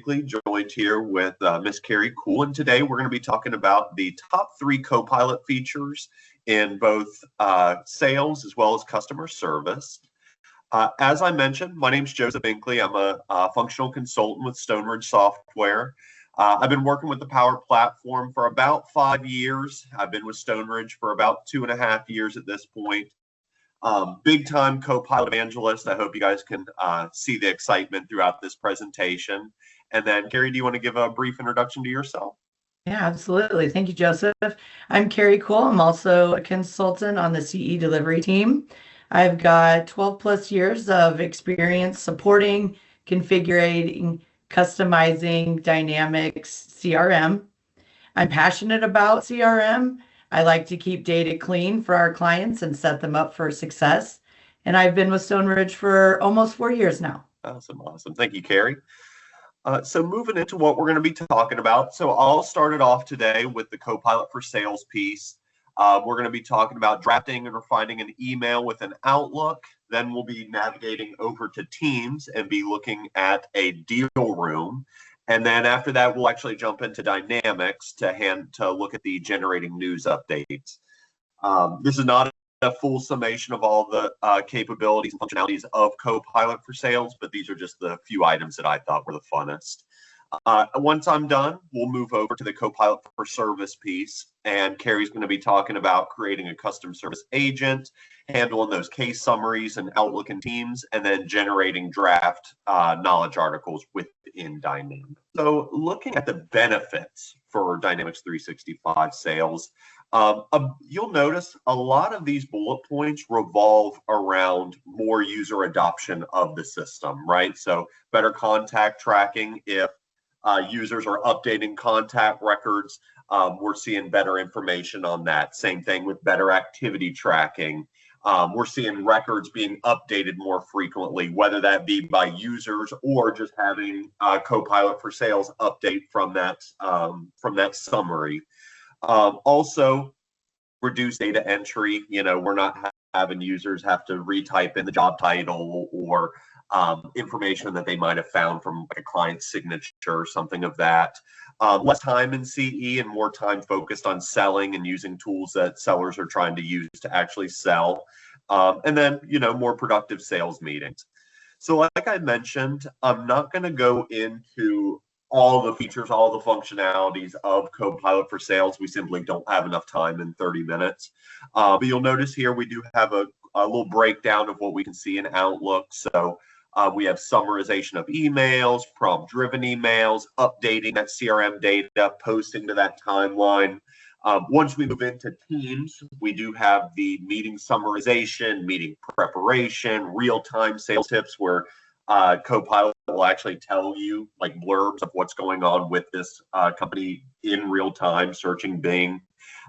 Binkley, joined here with Miss Carrie Cool, and today we're going to be talking about the top 3 Copilot features in both sales as well as customer service. As I mentioned, my name is Joseph Binkley. I'm a functional consultant with Stoneridge Software. I've been working with the Power Platform for about 5 years. I've been with Stoneridge for about 2.5 years at this point. Big time Copilot evangelist. I hope you guys can see the excitement throughout this presentation. And then, Carrie, do you want to give a brief introduction to yourself? Yeah, absolutely. Thank you, Joseph. I'm Carrie Cole. I'm also a consultant on the CE delivery team. I've got 12 plus years of experience supporting, configuring, customizing Dynamics CRM. I'm passionate about CRM. I like to keep data clean for our clients and set them up for success. And I've been with Stoneridge for almost 4 years now. Awesome. Thank you, Carrie. So moving into what we're going to be talking about. So I'll start it off today with the Copilot for Sales piece. We're going to be talking about drafting and refining an email with an Outlook. Then we'll be navigating over to Teams and be looking at a deal room. And then after that, we'll actually jump into Dynamics to look at the generating news updates. This is not a full summation of all the capabilities and functionalities of Copilot for Sales, but these are just the few items that I thought were the funnest. Once I'm done, we'll move over to the Copilot for Service piece, and Carrie's going to be talking about creating a custom service agent, handling those case summaries and Outlook and Teams, and then generating draft knowledge articles within Dynamics. So looking at the benefits for Dynamics 365 Sales, you'll notice a lot of these bullet points revolve around more user adoption of the system, right? So better contact tracking. If users are updating contact records, we're seeing better information on that. Same thing with better activity tracking. We're seeing records being updated more frequently, whether that be by users or just having Copilot for Sales update from that summary. Also, reduce data entry. We're not having users have to retype in the job title or information that they might have found from like a client signature or something of that. Less time in CE and more time focused on selling and using tools that sellers are trying to use to actually sell. And then, more productive sales meetings. So like I mentioned, I'm not going to go into all the features, all the functionalities of Copilot for Sales. We simply don't have enough time in 30 minutes. But you'll notice here we do have a little breakdown of what we can see in Outlook. So we have summarization of emails, prompt-driven emails, updating that CRM data, posting to that timeline. Once we move into Teams, we do have the meeting summarization, meeting preparation, real-time sales tips where Copilot will actually tell you like blurbs of what's going on with this company in real time, searching Bing.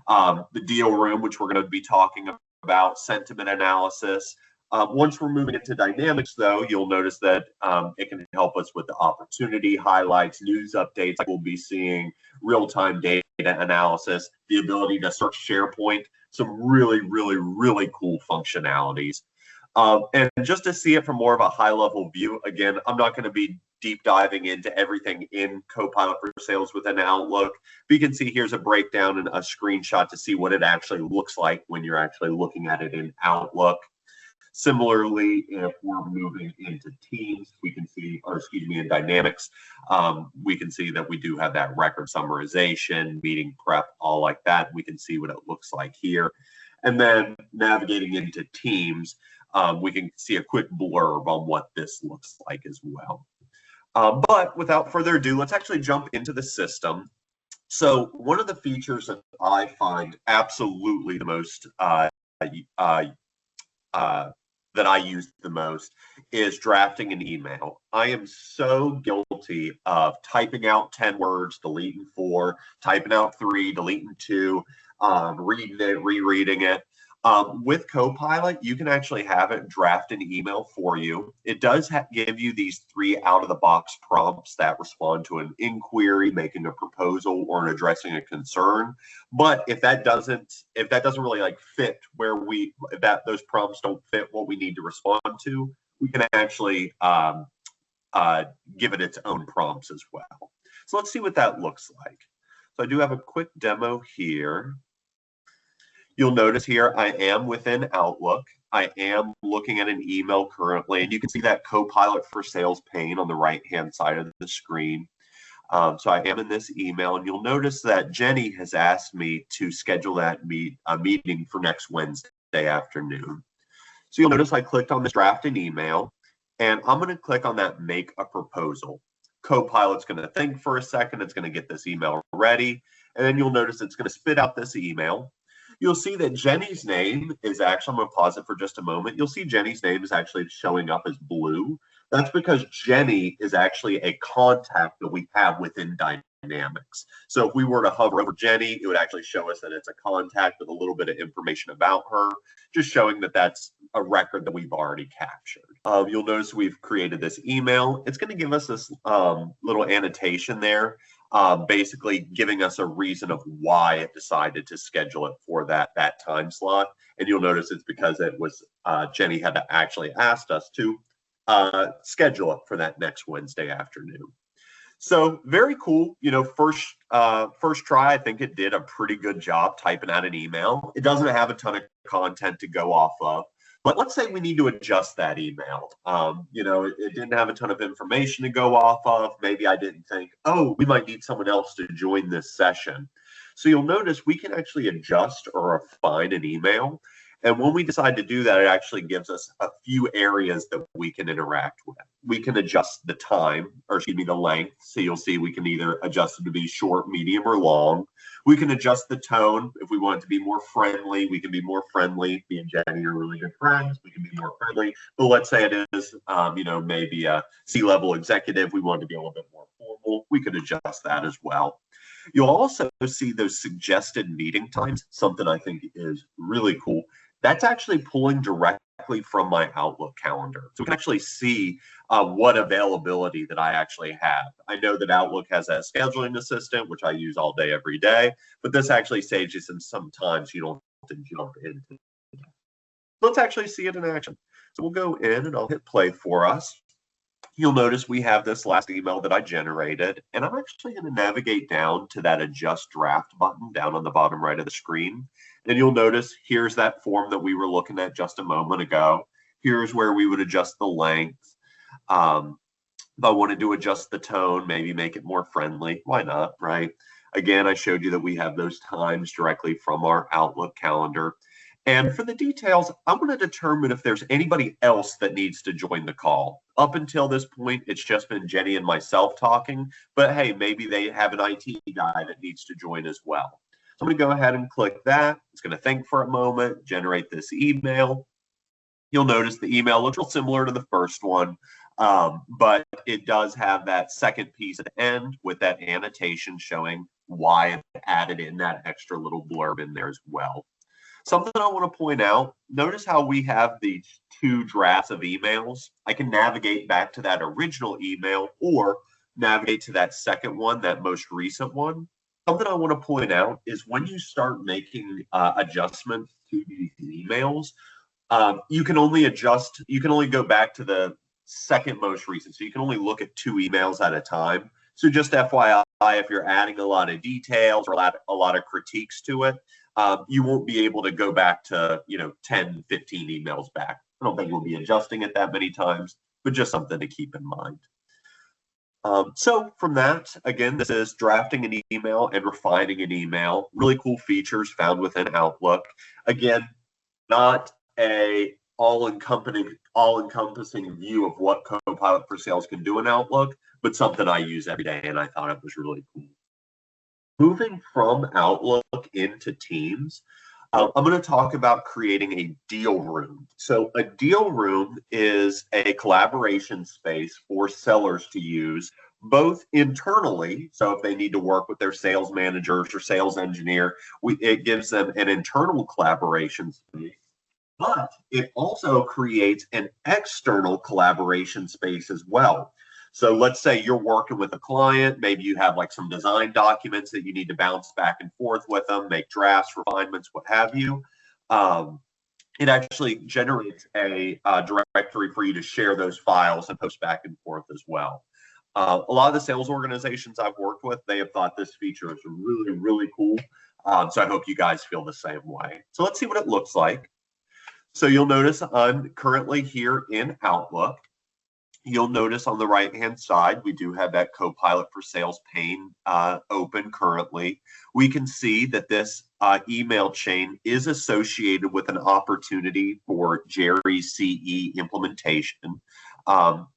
The deal room, which we're going to be talking about, sentiment analysis. Once we're moving into Dynamics, though, you'll notice that it can help us with the opportunity highlights, news updates. Like we'll be seeing real-time data analysis, the ability to search SharePoint, some really, really, really cool functionalities. And just to see it from more of a high-level view, again, I'm not going to be deep diving into everything in Copilot for Sales within Outlook. But you can see here's a breakdown and a screenshot to see what it actually looks like when you're actually looking at it in Outlook. Similarly, if we're moving into Teams, we can see, or excuse me, in Dynamics, we can see that we do have that record summarization, meeting prep, all like that. We can see what it looks like here. And then navigating into Teams, we can see a quick blurb on what this looks like as well. But without further ado, let's actually jump into the system. So one of the features that I find absolutely the most that I use the most is drafting an email. I am so guilty of typing out 10 words, deleting 4, typing out 3, deleting 2, reading it, rereading it. With Copilot, you can actually have it draft an email for you. It does give you these 3 out-of-the-box prompts that respond to an inquiry, making a proposal, or addressing a concern. But if that doesn't really like fit where those prompts don't fit what we need to respond to, we can actually give it its own prompts as well. So let's see what that looks like. So I do have a quick demo here. You'll notice here I am within Outlook. I am looking at an email currently, and you can see that Copilot for Sales pane on the right-hand side of the screen. So I am in this email, and you'll notice that Jenny has asked me to schedule that meeting for next Wednesday afternoon. So you'll notice I clicked on this draft an email, and I'm going to click on that make a proposal. Copilot's going to think for a second. It's going to get this email ready, and then you'll notice it's going to spit out this email. You'll see that Jenny's name is actually, I'm going to pause it for just a moment. You'll see Jenny's name is actually showing up as blue. That's because Jenny is actually a contact that we have within Dynamics. So if we were to hover over Jenny, it would actually show us that it's a contact with a little bit of information about her, just showing that that's a record that we've already captured. You'll notice we've created this email. It's going to give us this little annotation there. Basically giving us a reason of why it decided to schedule it for that time slot. And you'll notice it's because it was Jenny had actually asked us to schedule it for that next Wednesday afternoon. So very cool. You know, first try, I think it did a pretty good job typing out an email. It doesn't have a ton of content to go off of. But let's say we need to adjust that email. You know, it didn't have a ton of information to go off of. Maybe I didn't think, oh, we might need someone else to join this session. So you'll notice we can actually adjust or refine an email. And when we decide to do that, it actually gives us a few areas that we can interact with. We can adjust the time, or excuse me, the length. So you'll see we can either adjust it to be short, medium, or long. We can adjust the tone. If we want it to be more friendly, we can be more friendly. Me and Jenny are really good friends. We can be more friendly. But let's say it is, you know, maybe a C-level executive. We want it to be a little bit more formal. We could adjust that as well. You'll also see those suggested meeting times, something I think is really cool. That's actually pulling directly from my Outlook calendar. So we can actually see what availability that I actually have. I know that Outlook has that scheduling assistant, which I use all day, every day, but this actually saves you some times you don't have to jump into. Let's actually see it in action. So we'll go in and I'll hit play for us. You'll notice we have this last email that I generated, and I'm actually going to navigate down to that adjust draft button down on the bottom right of the screen. And you'll notice here's that form that we were looking at just a moment ago. Here's where we would adjust the length. If I wanted to adjust the tone, maybe make it more friendly, why not, right? Again, I showed you that we have those times directly from our Outlook calendar. And for the details, I'm going to determine if there's anybody else that needs to join the call. Up until this point, it's just been Jenny and myself talking, but hey, maybe they have an IT guy that needs to join as well. So I'm going to go ahead and click that. It's going to think for a moment, generate this email. You'll notice the email looks real similar to the first one, but it does have that second piece at the end with that annotation showing why it added in that extra little blurb in there as well. Something I want to point out, notice how we have these two drafts of emails. I can navigate back to that original email or navigate to that second one, that most recent one. Something I want to point out is when you start making adjustments to these emails, you can only go back to the second most recent. So you can only look at 2 emails at a time. So just FYI, if you're adding a lot of details or a lot of critiques to it, you won't be able to go back to, 10, 15 emails back. I don't think we'll be adjusting it that many times, but just something to keep in mind. So from that, again, this is drafting an email and refining an email. Really cool features found within Outlook. Again, not a all-encompassing view of what Copilot for Sales can do in Outlook, but something I use every day, and I thought it was really cool. Moving from Outlook into Teams, I'm going to talk about creating a deal room. So a deal room is a collaboration space for sellers to use both internally. So if they need to work with their sales managers or sales engineer, it gives them an internal collaboration space. But it also creates an external collaboration space as well. So let's say you're working with a client, maybe you have like some design documents that you need to bounce back and forth with them, make drafts, refinements, what have you. it actually generates a directory for you to share those files and post back and forth as well. A lot of the sales organizations I've worked with, they have thought this feature is really, really cool. So I hope you guys feel the same way. So let's see what it looks like. So you'll notice I'm currently here in Outlook. You'll notice on the right-hand side, we do have that Copilot for Sales pane open currently. We can see that this email chain is associated with an opportunity for Jerry's CE implementation.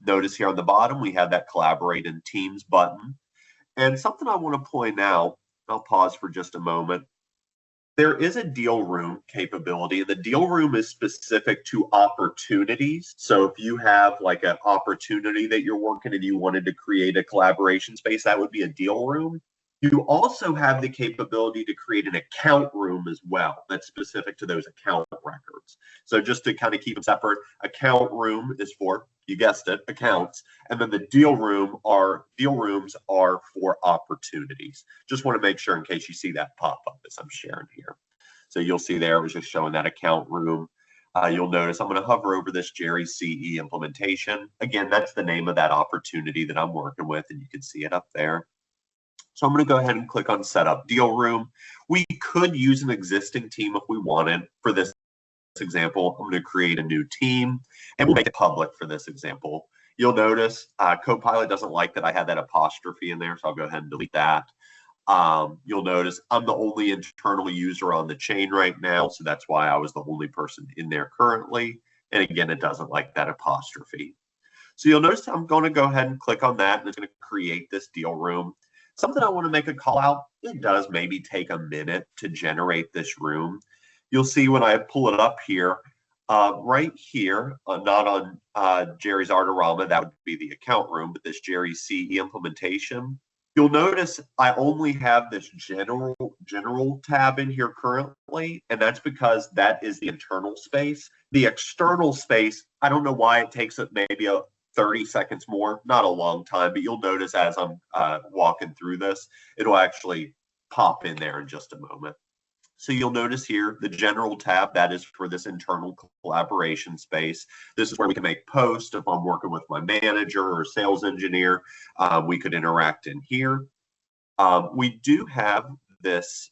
Notice here on the bottom, we have that Collaborate in Teams button. And something I want to point out, I'll pause for just a moment. There is a deal room capability. The deal room is specific to opportunities. So if you have like an opportunity that you're working and you wanted to create a collaboration space, that would be a deal room. You also have the capability to create an account room as well that's specific to those account records. So just to kind of keep them separate, account room is for, you guessed it, accounts, and then the deal rooms are for opportunities. Just want to make sure in case you see that pop up as I'm sharing here. So you'll see there, I was just showing that account room. You'll notice I'm going to hover over this Jerry CE implementation. Again, that's the name of that opportunity that I'm working with, and you can see it up there. So I'm going to go ahead and click on Setup Deal Room. We could use an existing team if we wanted. For this example, I'm going to create a new team, and we'll make it public for this example. You'll notice Copilot doesn't like that I had that apostrophe in there, so I'll go ahead and delete that. You'll notice I'm the only internal user on the chain right now, so that's why I was the only person in there currently. And again, it doesn't like that apostrophe. So you'll notice I'm going to go ahead and click on that, and it's going to create this deal room. Something I want to make a call out, it does maybe take a minute to generate this room. You'll see when I pull it up here, right here, not on Jerry's Artorama, that would be the account room, but this Jerry CE implementation. You'll notice I only have this general tab in here currently, and that's because that is the internal space. The external space, I don't know why it takes it maybe 30 seconds more, not a long time, but you'll notice as I'm walking through this, it'll actually pop in there in just a moment. So you'll notice here the general tab, that is for this internal collaboration space. This is where we can make posts. If I'm working with my manager or sales engineer, we could interact in here. We do have this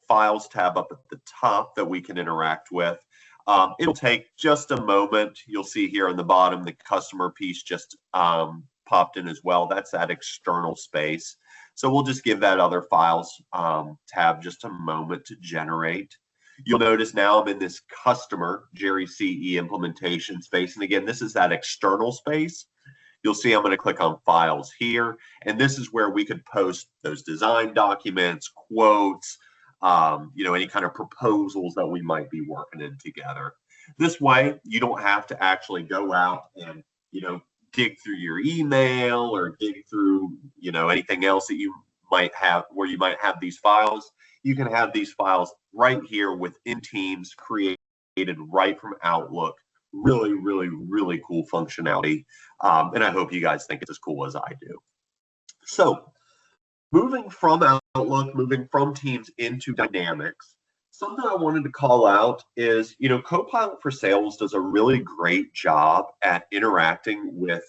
files tab up at the top that we can interact with. It'll take just a moment. You'll see here on the bottom, the customer piece just popped in as well. That's that external space. So we'll just give that other files tab just a moment to generate. You'll notice now I'm in this customer Jerry CE implementation space. And again, this is that external space. You'll see I'm going to click on files here. And this is where we could post those design documents, quotes, any kind of proposals that we might be working in together. This way, you don't have to actually go out and, dig through your email or dig through, anything else that you might have where you might have these files. You can have these files right here within Teams, created right from Outlook. Really, really, really cool functionality. And I hope you guys think it's as cool as I do. So moving from Outlook, moving from Teams into Dynamics, something I wanted to call out is, Copilot for Sales does a really great job at interacting with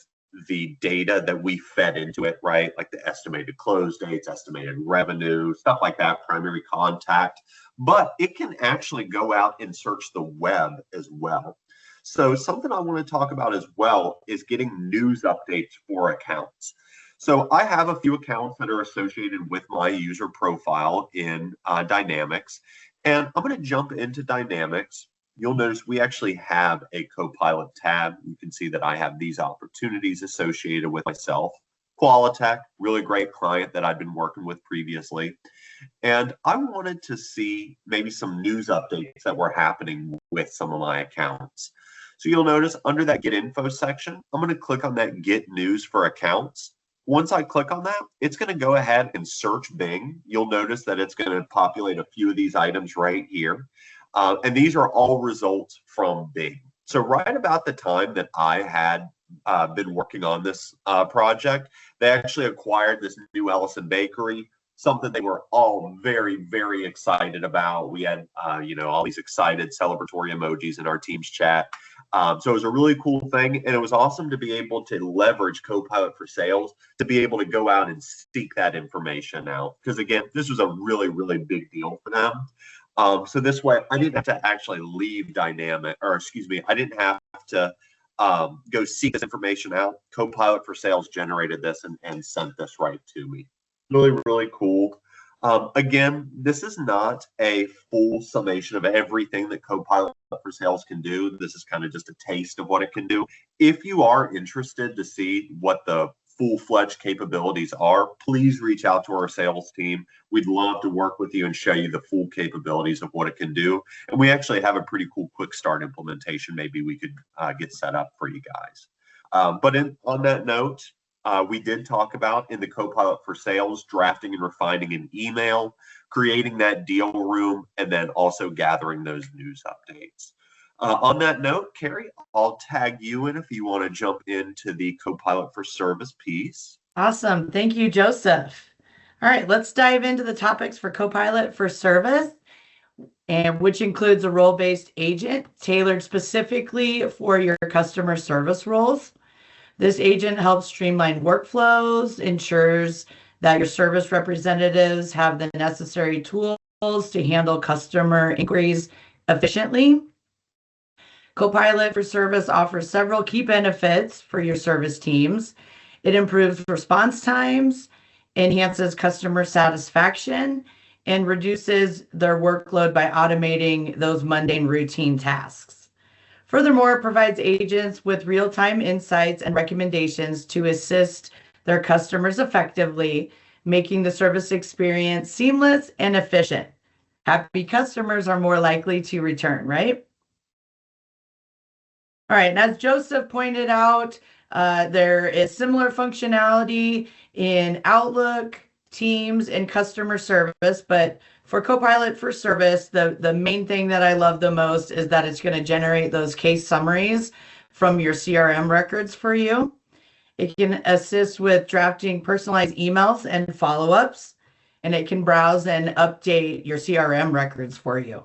the data that we fed into it, right? Like the estimated close dates, estimated revenue, stuff like that, primary contact. But it can actually go out and search the web as well. So something I want to talk about as well is getting news updates for accounts. So I have a few accounts that are associated with my user profile in Dynamics. And I'm going to jump into Dynamics. You'll notice we actually have a Copilot tab. You can see that I have these opportunities associated with myself. Qualitech, really great client that I've been working with previously. And I wanted to see maybe some news updates that were happening with some of my accounts. So you'll notice under that Get Info section, I'm going to click on that Get News for Accounts. Once I click on that, it's going to go ahead and search Bing. You'll notice that it's going to populate a few of these items right here. And these are all results from Bing. So right about the time that I had been working on this project, they actually acquired this new Ellison Bakery. something they were all very, very excited about. We had, all these excited celebratory emojis in our team's chat. So it was a really cool thing. And it was awesome to be able to leverage Copilot for Sales to be able to go out and seek that information out. Because again, this was a really, really big deal for them. So this way, I didn't have to actually leave Dynamic, or excuse me, I didn't have to go seek this information out. Copilot for Sales generated this and sent this right to me. Really, really cool. Again, this is not a full summation of everything that Copilot for Sales can do. This is kind of just a taste of what it can do. If you are interested to see what the full-fledged capabilities are, please reach out to our sales team. We'd love to work with you and show you the full capabilities of what it can do. And we actually have a pretty cool quick start implementation maybe we could get set up for you guys. On that note, we did talk about in the Copilot for Sales, drafting and refining an email, creating that deal room, and then also gathering those news updates. On that note, Carrie, I'll tag you in if you want to jump into the Copilot for Service piece. Awesome. Thank you, Joseph. All right, let's dive into the topics for Copilot for Service, and which includes a role-based agent tailored specifically for your customer service roles. This agent helps streamline workflows, ensures that your service representatives have the necessary tools to handle customer inquiries efficiently. Copilot for Service offers several key benefits for your service teams. It improves response times, enhances customer satisfaction, and reduces their workload by automating those mundane routine tasks. Furthermore, it provides agents with real-time insights and recommendations to assist their customers effectively, making the service experience seamless and efficient. Happy customers are more likely to return, right? All right, and as Joseph pointed out, there is similar functionality in Outlook, Teams, and customer service, but for Copilot for Service, the main thing that I love the most is that it's going to generate those case summaries from your CRM records for you. It can assist with drafting personalized emails and follow-ups, and it can browse and update your CRM records for you.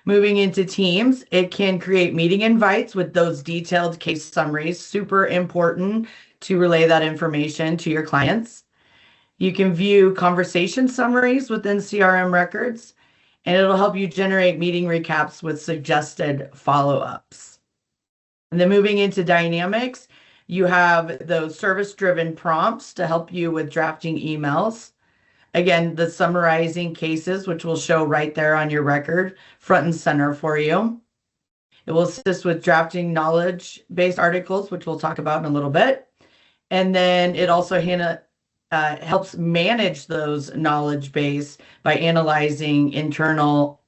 Moving into Teams, it can create meeting invites with those detailed case summaries, super important to relay that information to your clients. You can view conversation summaries within CRM records, and it'll help you generate meeting recaps with suggested follow-ups. And then moving into Dynamics, you have those service-driven prompts to help you with drafting emails. Again, the summarizing cases, which will show right there on your record, front and center for you. It will assist with drafting knowledge-based articles, which we'll talk about in a little bit. And then it also helps manage those knowledge base by analyzing internal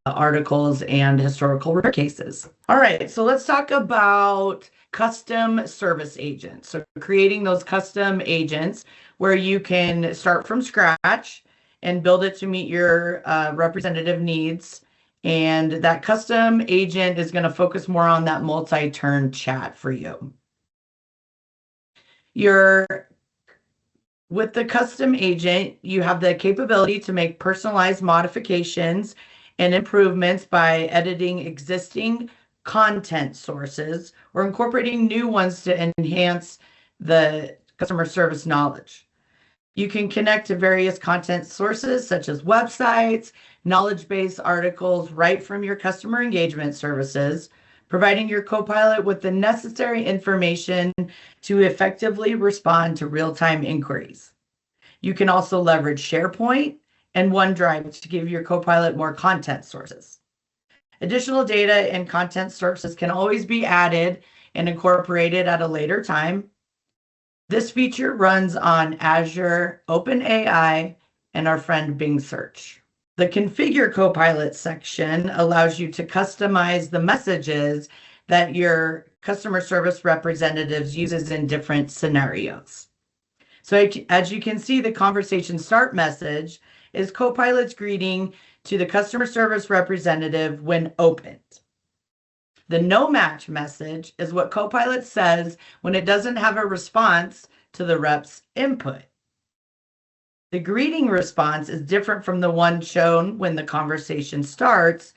articles and historical report cases. All right, so let's talk about custom service agents. So creating those custom agents where you can start from scratch and build it to meet your representative needs. And that custom agent is going to focus more on that multi-turn chat for you. With the custom agent, you have the capability to make personalized modifications and improvements by editing existing content sources or incorporating new ones to enhance the customer service knowledge. You can connect to various content sources such as websites, knowledge-based articles right from your customer engagement services, providing your Copilot with the necessary information to effectively respond to real-time inquiries. You can also leverage SharePoint and OneDrive to give your Copilot more content sources. Additional data and content sources can always be added and incorporated at a later time. This feature runs on Azure, OpenAI, and our friend Bing Search. The Configure Copilot section allows you to customize the messages that your customer service representatives uses in different scenarios. So as you can see, the conversation start message is Copilot's greeting to the customer service representative when opened. The no match message is what Copilot says when it doesn't have a response to the rep's input. The greeting response is different from the one shown when the conversation starts,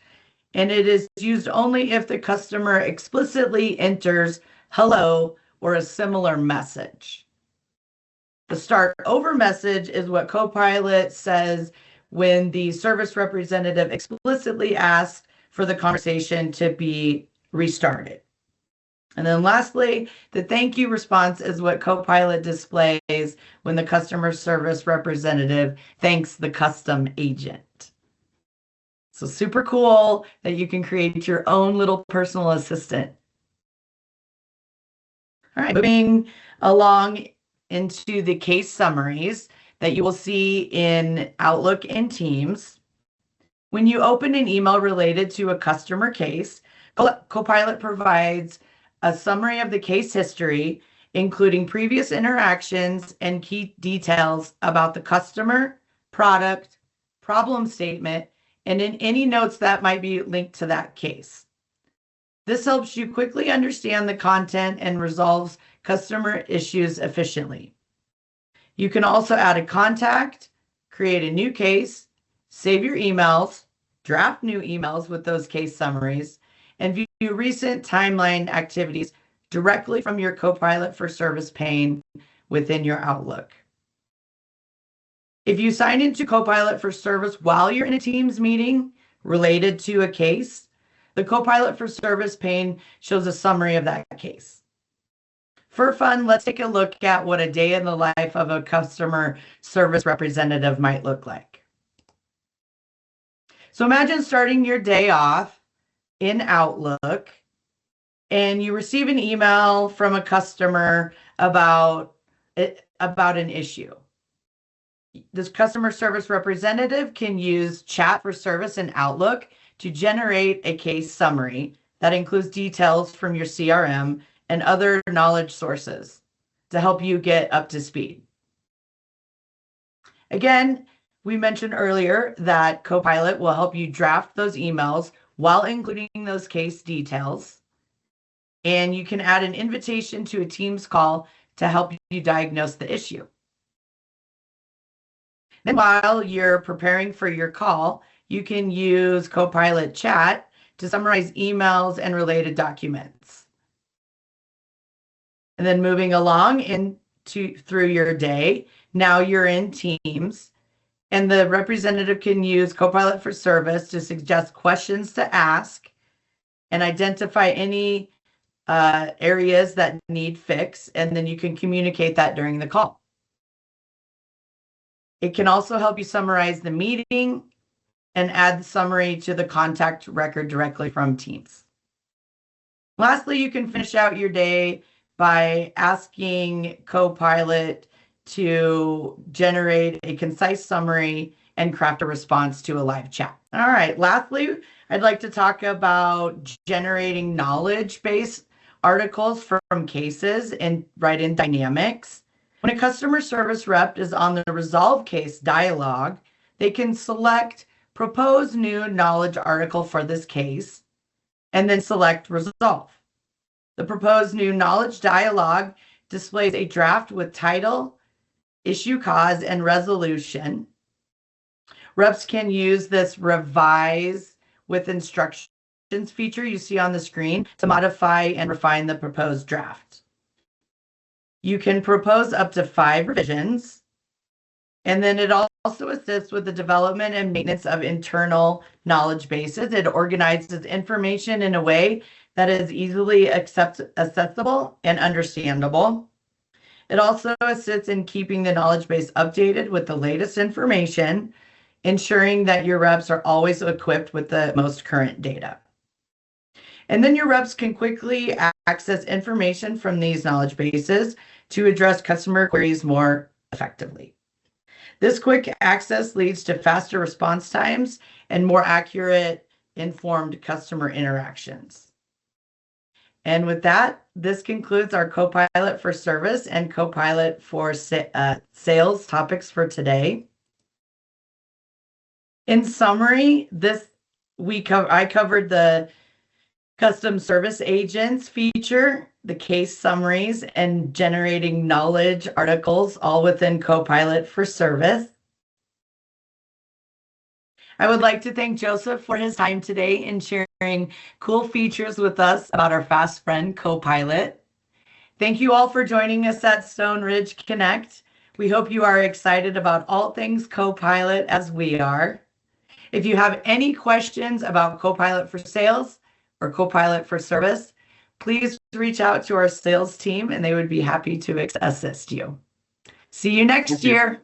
and it is used only if the customer explicitly enters hello or a similar message. The start over message is what Copilot says when the service representative explicitly asks for the conversation to be restarted. And then lastly, the thank you response is what Copilot displays when the customer service representative thanks the custom agent. So super cool that you can create your own little personal assistant. All right, moving along into the case summaries that you will see in Outlook and Teams. When you open an email related to a customer case, Copilot provides a summary of the case history, including previous interactions and key details about the customer, product, problem statement, and in any notes that might be linked to that case. This helps you quickly understand the content and resolves customer issues efficiently. You can also add a contact, create a new case, save your emails, draft new emails with those case summaries, and view recent timeline activities directly from your Copilot for Service pane within your Outlook. If you sign into Copilot for Service while you're in a Teams meeting related to a case, the Copilot for Service pane shows a summary of that case. For fun, let's take a look at what a day in the life of a customer service representative might look like. So imagine starting your day off in Outlook and you receive an email from a customer about an issue. This customer service representative can use chat for service in Outlook to generate a case summary that includes details from your CRM and other knowledge sources to help you get up to speed. Again, we mentioned earlier that Copilot will help you draft those emails while including those case details. And you can add an invitation to a Teams call to help you diagnose the issue. Then while you're preparing for your call, you can use Copilot Chat to summarize emails and related documents. And then moving along through your day, now you're in Teams, and the representative can use Copilot for Service to suggest questions to ask and identify any areas that need fix, and then you can communicate that during the call. It can also help you summarize the meeting and add the summary to the contact record directly from Teams. Lastly, you can finish out your day by asking Copilot to generate a concise summary and craft a response to a live chat. All right, lastly, I'd like to talk about generating knowledge-based articles from cases and write in Dynamics. When a customer service rep is on the Resolve Case dialog, they can select Propose New Knowledge Article for this case, and then select Resolve. The Proposed New Knowledge dialog displays a draft with title, issue cause, and resolution. Reps can use this Revise with Instructions feature you see on the screen to modify and refine the proposed draft. You can propose up to 5 revisions, and then it also assists with the development and maintenance of internal knowledge bases. It organizes information in a way that is easily accessible and understandable. It also assists in keeping the knowledge base updated with the latest information, ensuring that your reps are always equipped with the most current data. And then your reps can quickly access information from these knowledge bases to address customer queries more effectively. This quick access leads to faster response times and more accurate, informed customer interactions. And with that, this concludes our Copilot for Service and Copilot for Sales topics for today. In summary, I covered the custom service agents feature, the case summaries, and generating knowledge articles all within Copilot for Service. I would like to thank Joseph for his time today in sharing cool features with us about our fast friend Copilot. Thank you all for joining us at Stone Ridge Connect. We hope you are excited about all things Copilot as we are. If you have any questions about Copilot for Sales or Copilot for Service, please reach out to our sales team and they would be happy to assist you. See you next Thank you. year.